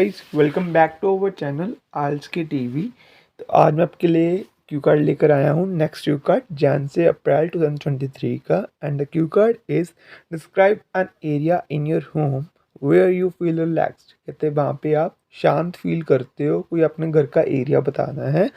Guys, welcome back to our channel आइल्स के TV. तो आज मैं आपके लिए क्यू कार्ड लेकर आया हूँ। नेक्स्ट क्यू कार्ड जैन से अप्रैल 2023 का। And the cue card is describe an area in your home where you feel relaxed. कहते हैं वहाँ पे आप शांत फील करते हो, कोई अपने घर का एरिया बताना है।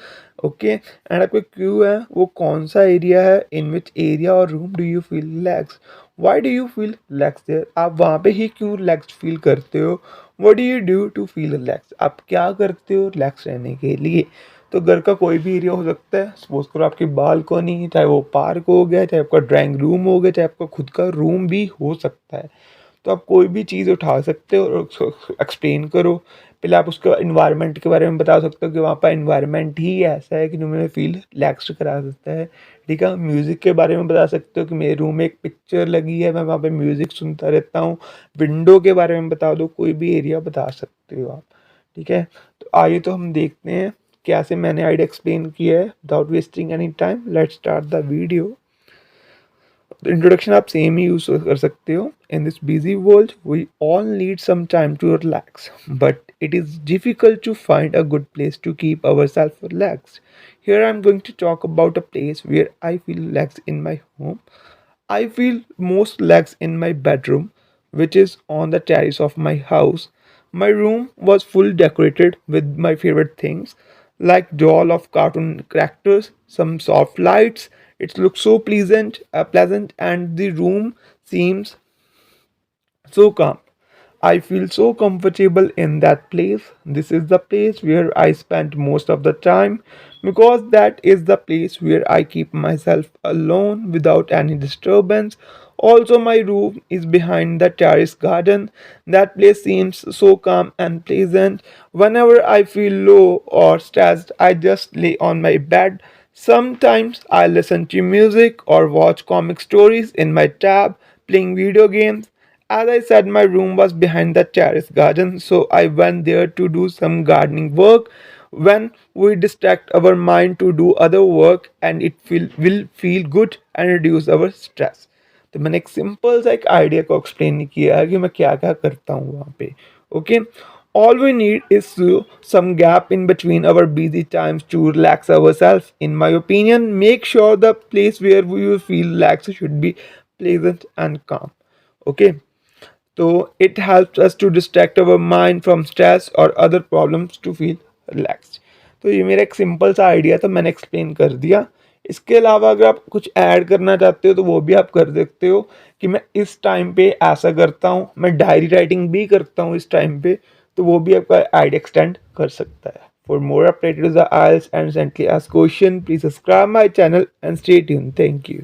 ओके एंड आपका क्यू है वो कौन सा एरिया है, इन विच एरिया और room do you feel relax, why do you feel relax there, आप वहाँ पे ही क्यों रिलैक्स फील करते हो, what do you do to feel relax, आप क्या करते हो रिलैक्स रहने के लिए। तो घर का कोई भी एरिया हो सकता है, सपोज करो आपकी बालकनी, चाहे वो पार्क हो गया, चाहे आपका ड्राइंग रूम हो गया, चाहे आपका खुद का रूम भी हो सकता है। तो आप कोई भी चीज़ उठा सकते हो और उसको एक्सप्लेन करो। पहले आप उसके इन्वायरमेंट के बारे में बता सकते हो कि वहाँ पर इन्वायरमेंट ही ऐसा है कि तुम्हें फील रिलैक्स करा सकता है। ठीक है, म्यूज़िक के बारे में बता सकते हो कि मेरे रूम में एक पिक्चर लगी है, मैं वहाँ पे म्यूज़िक सुनता रहता हूँ। विंडो के बारे में बता दो, कोई भी एरिया बता सकते हो आप। ठीक है, तो आइए तो हम देखते हैं कैसे मैंने आइडिया एक्सप्लेन किया है। Without wasting any time let's start the video. Introduction आप सेम ही यूज कर सकते हो। In this busy world we all need some time to relax, but it is difficult to find a good place to keep ourselves relaxed. Here I'm going to talk about a place where I feel relaxed in my home. I feel most relaxed in my bedroom, which is on the terrace of my house. My room was full decorated with my favorite things, like doll of cartoon characters, some soft lights. It looks so pleasant, and the room seems so calm. I feel so comfortable in that place. This is the place where I spend most of the time because that is the place where I keep myself alone without any disturbance. Also, my room is behind the terrace garden. That place seems so calm and pleasant. Whenever I feel low or stressed, I just lay on my bed. Sometimes I listen to music or watch comic stories in my tab, playing video games. As I said, my room was behind the terrace garden, so I went there to do some gardening work. When we distract our mind to do other work, and will feel good and reduce our stress. तो मैंने एक simple सा एक idea को explain किया है कि मैं क्या क्या करता हूँ वहाँ पे। Okay, all we need is some gap in between our busy times to relax ourselves. In my opinion, make sure the place where we will feel relaxed should be pleasant and calm. Okay, so it helps us to distract our mind from stress or other problems to feel relaxed. तो ये मेरा एक simple सा idea था, मैंने explain कर दिया। इसके अलावा अगर आप कुछ ऐड करना चाहते हो तो वो भी आप कर सकते हो कि मैं इस टाइम पे ऐसा करता हूँ, मैं डायरी राइटिंग भी करता हूँ इस टाइम पे, तो वो भी आपका आइडिया एक्सटेंड कर सकता है। For more updated the IELTS and recently asked question, please subscribe my channel and stay tuned. Thank you.